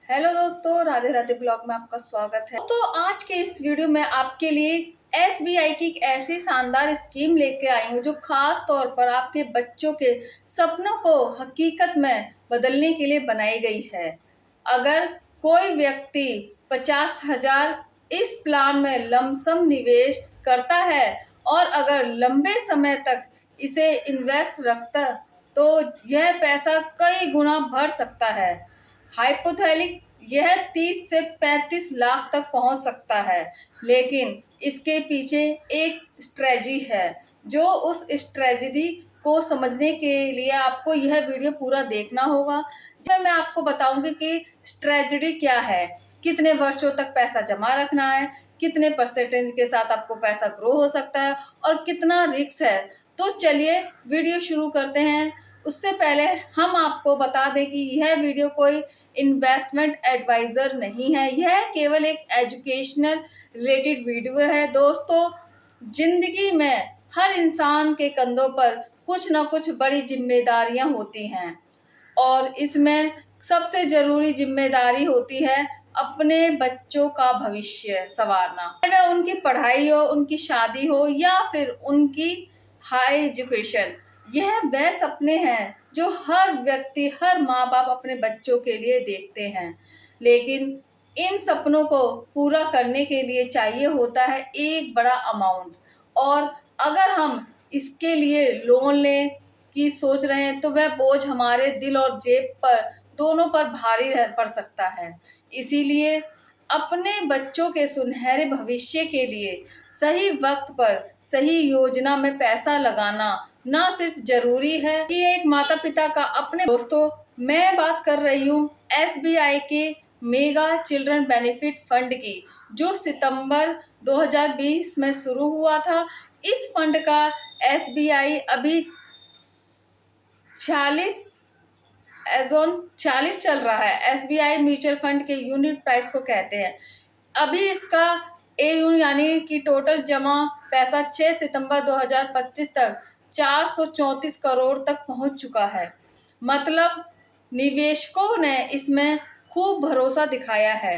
Hello दोस्तों, Radhe Radhe blog में आपका स्वागत है। दोस्तों, आज के इस वीडियो में आपके लिए एसबीआई की एक ऐसी शानदार स्कीम लेके आई हूँ जो खास तौर पर आपके बच्चों के सपनों को हकीकत में बदलने के लिए बनाई गई है। अगर कोई व्यक्ति 50,000 इस प्लान में लमसम निवेश करता है और अगर लंबे समय तक इसे इन्वेस्ट रखता तो यह पैसा कई गुना बढ़ सकता है। हाइपोथेटिक यह 30 से 35 लाख तक पहुंच सकता है, लेकिन इसके पीछे एक स्ट्रेटजी है। जो उस स्ट्रेटजी को समझने के लिए आपको यह वीडियो पूरा देखना होगा। जब मैं आपको बताऊंगी कि स्ट्रेटजी क्या है, कितने वर्षों तक पैसा जमा रखना है, कितने परसेंटेज के साथ आपको पैसा ग्रो हो सकता है और कितना रिस्क है। तो चलिए वीडियो शुरू करते हैं। उससे पहले हम आपको बता दें कि यह वीडियो कोई इन्वेस्टमेंट एडवाइजर नहीं है, यह केवल एक एजुकेशनल रिलेटेड वीडियो है। दोस्तों, जिंदगी में हर इंसान के कंधों पर कुछ ना कुछ बड़ी जिम्मेदारियां होती हैं और इसमें सबसे जरूरी जिम्मेदारी होती है अपने बच्चों का भविष्य संवारना। वह उनकी पढ़ाई हो, उनकी शादी हो या फिर उनकी हाई एजुकेशन, यह वह सपने हैं जो हर व्यक्ति, हर माँ बाप अपने बच्चों के लिए देखते हैं। लेकिन इन सपनों को पूरा करने के लिए चाहिए होता है एक बड़ा अमाउंट, और अगर हम इसके लिए लोन लें की सोच रहे हैं तो वह बोझ हमारे दिल और जेब पर दोनों पर भारी पड़ सकता है। इसीलिए अपने बच्चों के सुनहरे भविष्य के लिए सही वक्त पर सही योजना में पैसा लगाना ना सिर्फ जरूरी है कि एक माता पिता का अपने। दोस्तों, मैं बात कर रही हूँ एसबीआई के मेगा चिल्ड्रन बेनिफिट फंड की, जो सितंबर 2020 में शुरू हुआ था। इस फंड का एसबीआई अभी 40 चल रहा है। एसबीआई म्यूचुअल फंड के यूनिट प्राइस को कहते हैं। अभी इसका एयू यानी कि टोटल जमा पैसा 6 सितंबर 2025 तक 434 करोड़ तक पहुंच चुका है। मतलब निवेशकों ने इसमें खूब भरोसा दिखाया है।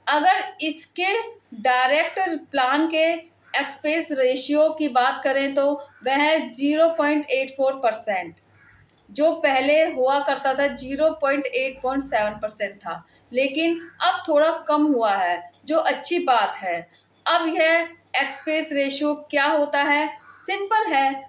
अगर इसके डायरेक्ट प्लान के एक्सपेंस रेशियो की बात करें तो वह 0.84%, जो पहले हुआ करता था 0.8.7% था, लेकिन अब थोड़ा कम हुआ है, जो अच्छी बात है। अब यह एक्सपेंस रेशियो क्या होता है? सिंपल है,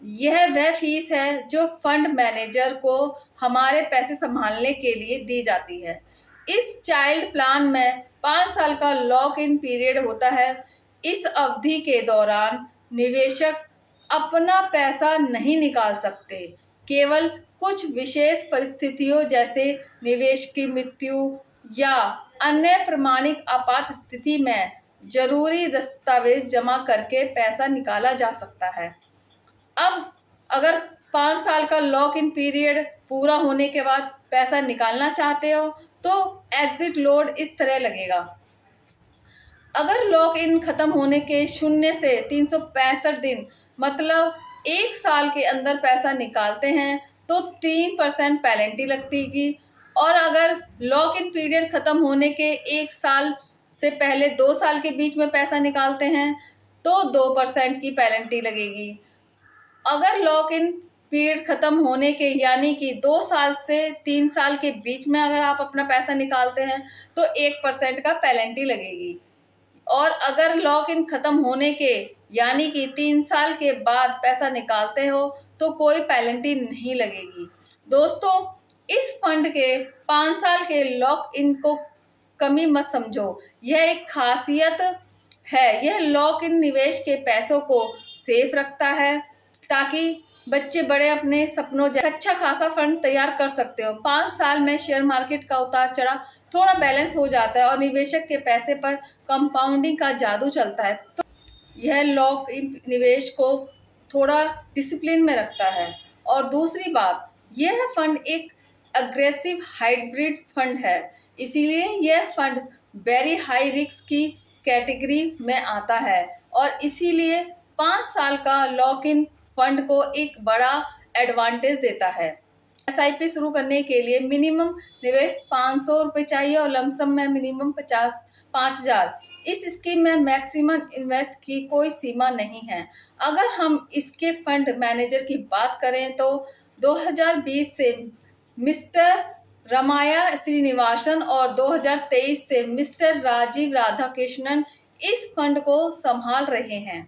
यह वह फीस है जो फंड मैनेजर को हमारे पैसे संभालने के लिए दी जाती है। इस चाइल्ड प्लान में 5 साल का लॉक इन पीरियड होता है। इस अवधि के दौरान निवेशक अपना पैसा नहीं निकाल सकते। केवल कुछ विशेष परिस्थितियों जैसे निवेश की मृत्यु या अन्य प्रमाणिक आपात स्थिति में जरूरी दस्तावेज जमा करके पैसा निकाला जा सकता है। अब अगर 5 साल का लॉक इन पीरियड पूरा होने के बाद पैसा निकालना चाहते हो तो एग्जिट लोड इस तरह लगेगा। अगर लॉक इन खत्म होने के 0 से 365 दिन मतलब 1 साल के अंदर पैसा निकालते हैं तो 3% पेनल्टी लगती। और अगर लॉक इन पीरियड खत्म होने के 1 साल से पहले 2 साल के बीच में पैसा निकालते हैं तो 2% की पेनल्टी लगेगी। अगर लॉक इन पीरियड खत्म होने के यानी कि 2 साल से 3 साल के बीच में अगर आप अपना पैसा निकालते हैं तो 1% का पेनल्टी लगेगी। और अगर लॉक इन खत्म होने के यानी कि 3 साल के बाद पैसा निकालते हो तो कोई पेनल्टी नहीं लगेगी। दोस्तों, इस फंड के 5 साल के लॉक इन को कमी मत समझो, यह एक खासियत है। यह लॉक इन निवेश के पैसों को सेफ रखता है ताकि बच्चे बड़े अपने सपनों अच्छा खासा फंड तैयार कर सकते हो। 5 साल में शेयर मार्केट का उतार चढ़ाव थोड़ा बैलेंस हो जाता है और निवेशक के पैसे पर कंपाउंडिंग का जादू चलता है। तो यह लॉक इन निवेश को थोड़ा डिसिप्लिन में रखता है। और दूसरी बात, यह फंड एक अग्रेसिव हाइब्रिड फंड है, इसीलिए यह फंड वेरी हाई रिस्क की कैटेगरी में आता है और इसीलिए 5 साल का लॉक इन फंड को एक बड़ा एडवांटेज देता है। एसआईपी शुरू करने के लिए मिनिमम निवेश 500 रुपये चाहिए और लमसम में मिनिमम 5,000। इस स्कीम में मैक्सिमम इन्वेस्ट की कोई सीमा नहीं है। अगर हम इसके फंड मैनेजर की बात करें तो 2020 से मिस्टर रमाया श्रीनिवासन और 2023 से मिस्टर राजीव राधाकृष्णन इस फंड को संभाल रहे हैं।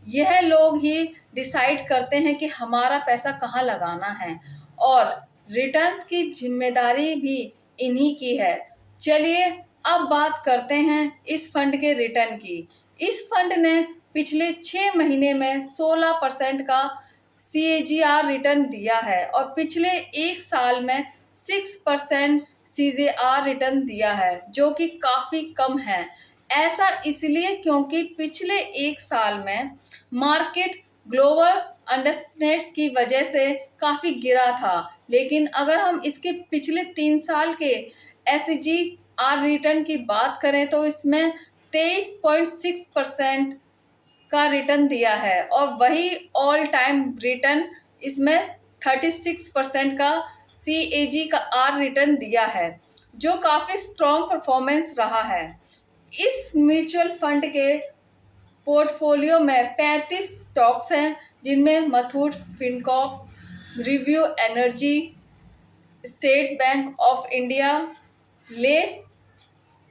यह लोग ही डिसाइड करते हैं कि हमारा पैसा कहाँ लगाना है और रिटर्न्स की जिम्मेदारी भी इन्हीं की है। चलिए अब बात करते हैं इस फंड के रिटर्न की। इस फंड ने पिछले 6 महीने में 16% का CAGR रिटर्न दिया है और पिछले 1 साल में 6% CAGR रिटर्न दिया है, जो कि काफ़ी कम है। ऐसा इसलिए क्योंकि पिछले 1 साल में मार्केट ग्लोबल अंडरस्टैंड की वजह से काफ़ी गिरा था, लेकिन अगर हम इसके पिछले 3 साल के SGR रिटर्न की बात करें तो इसमें 23.6% का रिटर्न दिया है और वही ऑल टाइम रिटर्न इसमें 36% का CAGR रिटर्न दिया है, जो काफ़ी स्ट्रॉन्ग परफॉर्मेंस रहा है। इस म्यूचुअल फंड के पोर्टफोलियो में 35 स्टॉक्स हैं, जिनमें Muthoot Fincorp, review energy, state bank of India, less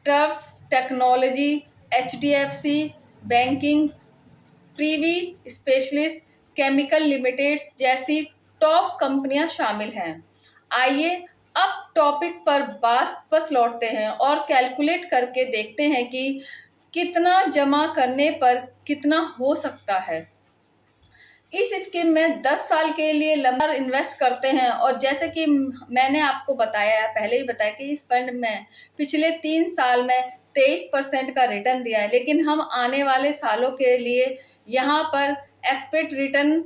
trust technology, HDFC banking, Privi specialist, chemical limiteds जैसी टॉप कंपनियां शामिल हैं। आइए अब टॉपिक पर वापस लौटते हैं और कैलकुलेट करके देखते हैं कि कितना जमा करने पर कितना हो सकता है। इस स्कीम में 10 साल के लिए लंबा इन्वेस्ट करते हैं और जैसे कि मैंने आपको बताया, पहले ही बताया कि इस फंड में पिछले 3 साल में 23% का रिटर्न दिया है, लेकिन हम आने वाले सालों के लिए यहाँ पर एक्सपेक्ट रिटर्न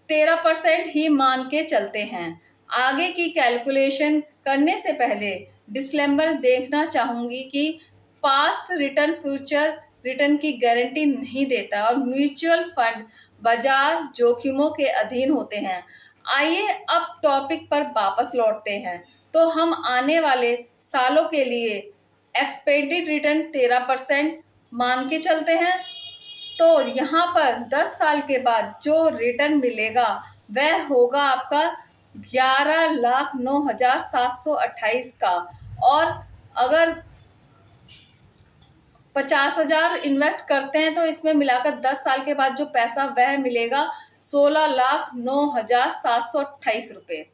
13% ही मान के चलते हैं। आगे की कैलकुलेशन करने से पहले डिस्क्लेमर देखना चाहूँगी कि पास्ट रिटर्न फ्यूचर रिटर्न की गारंटी नहीं देता और म्यूचुअल फंड बाजार जोखिमों के अधीन होते हैं। आइए अब टॉपिक पर वापस लौटते हैं। तो हम आने वाले सालों के लिए एक्सपेक्टेड रिटर्न 13% मान के चलते हैं। तो यहाँ पर 10 साल के बाद जो रिटर्न मिलेगा वह होगा आपका 11,09,728 का, और अगर 50,000 इन्वेस्ट करते हैं तो इसमें मिलाकर 10 साल के बाद जो पैसा वह मिलेगा 16,09,728 रुपये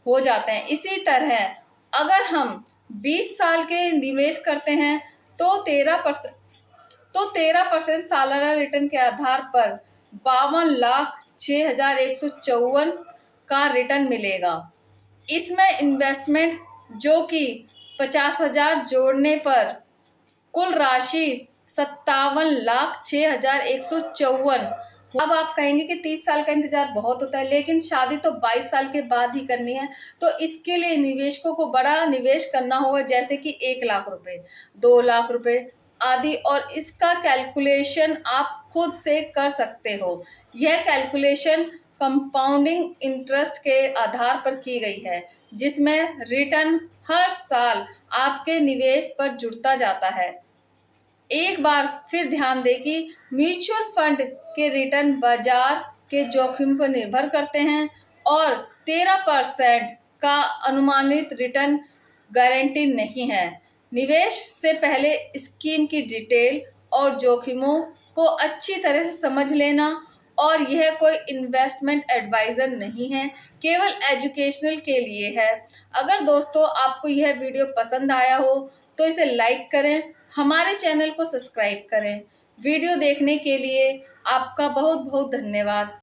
हो जाते हैं। इसी तरह अगर हम 20 साल के निवेश करते हैं तो 13% सालाना रिटर्न के आधार पर 52,06,154 का रिटर्न मिलेगा। इसमें इन्वेस्टमेंट जो कि 50,000 जोड़ने पर कुल राशि 57,06,154। अब आप कहेंगे कि 30 साल का इंतजार बहुत होता है, लेकिन शादी तो 22 साल के बाद ही करनी है, तो इसके लिए निवेशकों को बड़ा निवेश करना होगा, जैसे कि 1 लाख रुपए, 2 लाख रुपए आदि, और इसका कैलकुलेशन आप खुद से कर सकते हो। यह कैलकुलेशन कंपाउंडिंग इंटरेस्ट के आधार पर की गई है, जिसमें रिटर्न हर साल आपके निवेश पर जुड़ता जाता है। एक बार फिर ध्यान दें कि म्यूचुअल फंड के रिटर्न बाजार के जोखिम पर निर्भर करते हैं और 13% का अनुमानित रिटर्न गारंटी नहीं है। निवेश से पहले स्कीम की डिटेल और जोखिमों को अच्छी तरह से समझ लेना, और यह कोई इन्वेस्टमेंट एडवाइज़र नहीं है, केवल एजुकेशनल के लिए है। अगर दोस्तों आपको यह वीडियो पसंद आया हो तो इसे लाइक करें, हमारे चैनल को सब्सक्राइब करें। वीडियो देखने के लिए आपका बहुत बहुत धन्यवाद।